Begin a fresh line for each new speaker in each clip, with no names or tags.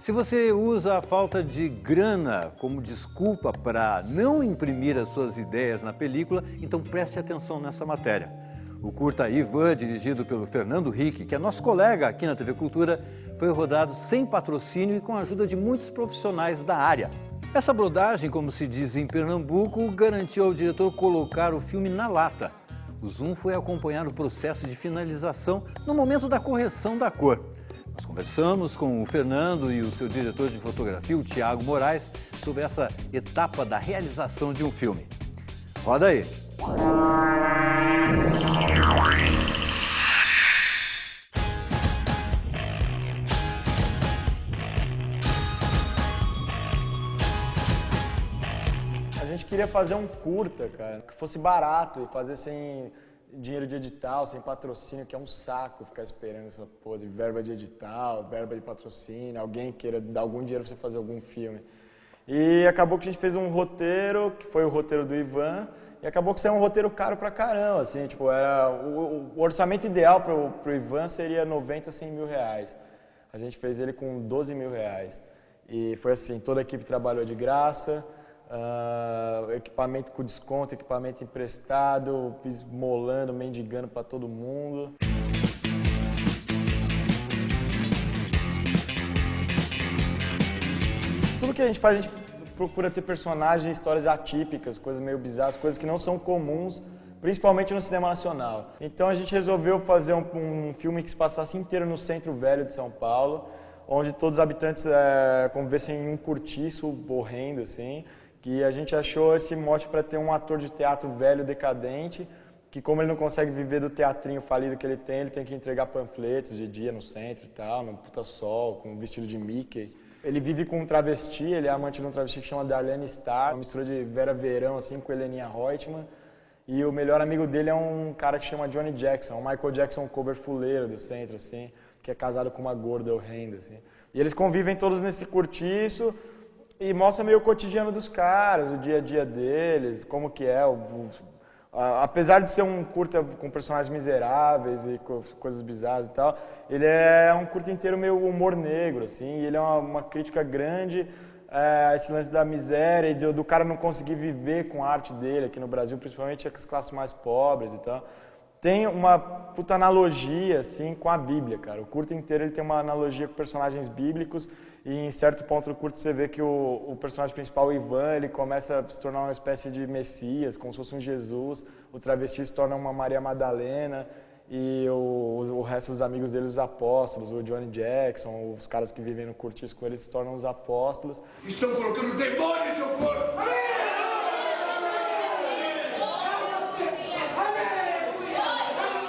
Se você usa a falta de grana como desculpa para não imprimir as suas ideias na película, então preste atenção nessa matéria. O curta Ivan, dirigido pelo Fernando Rick, que é nosso colega aqui na TV Cultura, foi rodado sem patrocínio e com a ajuda de muitos profissionais da área. Essa brodagem, como se diz em Pernambuco, garantiu ao diretor colocar o filme na lata. O zoom foi acompanhar o processo de finalização no momento da correção da cor. Nós conversamos com o Fernando e o seu diretor de fotografia, o Thiago Moraes, sobre essa etapa da realização de um filme. Roda aí!
A gente queria fazer um curta, cara, que fosse barato e fazer sem dinheiro de edital, sem patrocínio, que é um saco ficar esperando essa porra de verba de edital, verba de patrocínio, alguém queira dar algum dinheiro pra você fazer algum filme. E acabou que a gente fez um roteiro, que foi o roteiro do Ivan, e acabou que saiu um roteiro caro pra caramba, assim, tipo, era o orçamento ideal pro Ivan seria 90, 100 mil reais. A gente fez ele com 12 mil reais. E foi assim, toda a equipe trabalhou de graça, equipamento com desconto, equipamento emprestado, esmolando, mendigando para todo mundo. Tudo que a gente faz, a gente procura ter personagens, histórias atípicas, coisas meio bizarras, coisas que não são comuns, principalmente no cinema nacional. Então a gente resolveu fazer um filme que se passasse inteiro no centro velho de São Paulo, onde todos os habitantes convivessem em um cortiço horrendo, assim. Que a gente achou esse mote para ter um ator de teatro velho, decadente, que como ele não consegue viver do teatrinho falido que ele tem que entregar panfletos de dia no centro e tal, no puta sol, com um vestido de Mickey. Ele vive com um travesti, ele é amante de um travesti que chama Darlene Starr, uma mistura de Vera Verão assim, com Heleninha Reutemann. E o melhor amigo dele é um cara que chama Johnny Jackson, um Michael Jackson cover fuleiro do centro, assim, que é casado com uma gorda horrenda, assim. E eles convivem todos nesse cortiço, e mostra meio o cotidiano dos caras, o dia a dia deles, como que é. Apesar de ser um curta com personagens miseráveis e coisas bizarras e tal, ele é um curta inteiro meio humor negro, assim, e ele é uma crítica grande a esse lance da miséria e do cara não conseguir viver com a arte dele aqui no Brasil, principalmente as classes mais pobres e tal. Tem uma puta analogia, assim, com a Bíblia, cara. O curta inteiro ele tem uma analogia com personagens bíblicos e em certo ponto do curto você vê que o personagem principal, o Ivan, ele começa a se tornar uma espécie de Messias, como se fosse um Jesus. O travesti se torna uma Maria Madalena e o resto dos amigos dele, os apóstolos, o Johnny Jackson, os caras que vivem no cortiço com ele se tornam os apóstolos.
Estão colocando demônio em seu corpo!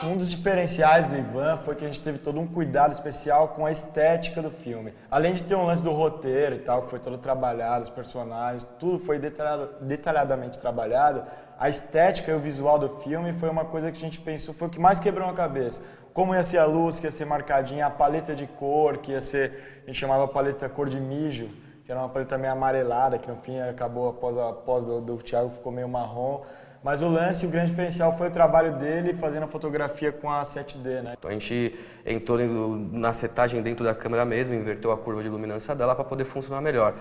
Um dos diferenciais do Ivan foi que a gente teve todo um cuidado especial com a estética do filme. Além de ter um lance do roteiro e tal, que foi todo trabalhado, os personagens, tudo foi detalhadamente trabalhado, a estética e o visual do filme foi uma coisa que a gente pensou, foi o que mais quebrou a cabeça. Como ia ser a luz, que ia ser marcadinha, a paleta de cor, que ia ser, a gente chamava a paleta cor de mijo, que era uma paleta meio amarelada, que no fim acabou após do Thiago, ficou meio marrom. Mas o lance, o grande diferencial foi o trabalho dele fazendo a fotografia com a 7D, né?
Então a gente entrou na setagem dentro da câmera mesmo, inverteu a curva de luminância dela para poder funcionar melhor.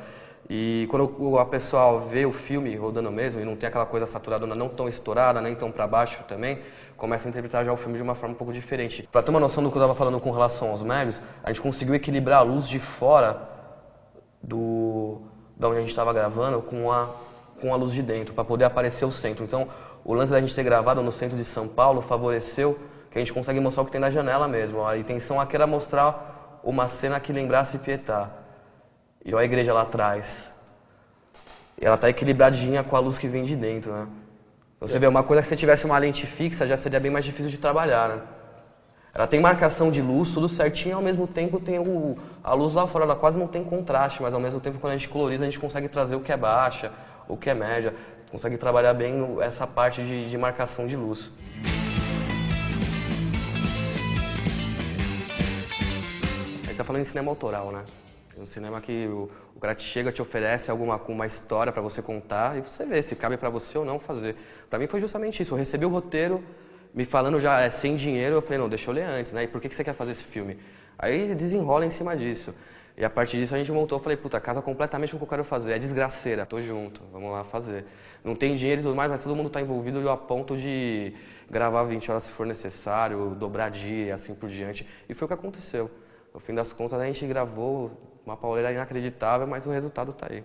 E quando a pessoa vê o filme rodando mesmo e não tem aquela coisa saturadona não tão estourada, nem tão para baixo também, começa a interpretar já o filme de uma forma um pouco diferente. Para ter uma noção do que eu estava falando com relação aos médios, a gente conseguiu equilibrar a luz de fora da onde a gente estava gravando com a luz de dentro, para poder aparecer o centro. Então, o lance da gente ter gravado no centro de São Paulo favoreceu que a gente consegue mostrar o que tem na janela mesmo. A intenção aqui era mostrar uma cena que lembrasse Pietà. E olha a igreja lá atrás. E ela tá equilibradinha com a luz que vem de dentro, né? Então você vê, uma coisa que se tivesse uma lente fixa já seria bem mais difícil de trabalhar, né? Ela tem marcação de luz, tudo certinho, e ao mesmo tempo tem a luz lá fora, ela quase não tem contraste, mas ao mesmo tempo quando a gente coloriza a gente consegue trazer o que é baixa, o que é média, consegue trabalhar bem essa parte de marcação de luz. A gente tá falando em cinema autoral, né? Um cinema que o cara te chega, te oferece uma história para você contar e você vê se cabe para você ou não fazer. Para mim foi justamente isso, eu recebi o roteiro, me falando já sem dinheiro, eu falei, não, deixa eu ler antes, né? E por que você quer fazer esse filme? Aí desenrola em cima disso. E a partir disso a gente montou, eu falei, puta, casa completamente o que eu quero fazer, é desgraceira, tô junto, vamos lá fazer. Não tem dinheiro e tudo mais, mas todo mundo tá envolvido e eu a ponto de gravar 20 horas se for necessário, dobrar dia e assim por diante. E foi o que aconteceu. No fim das contas a gente gravou uma pauleira inacreditável, mas o resultado tá aí.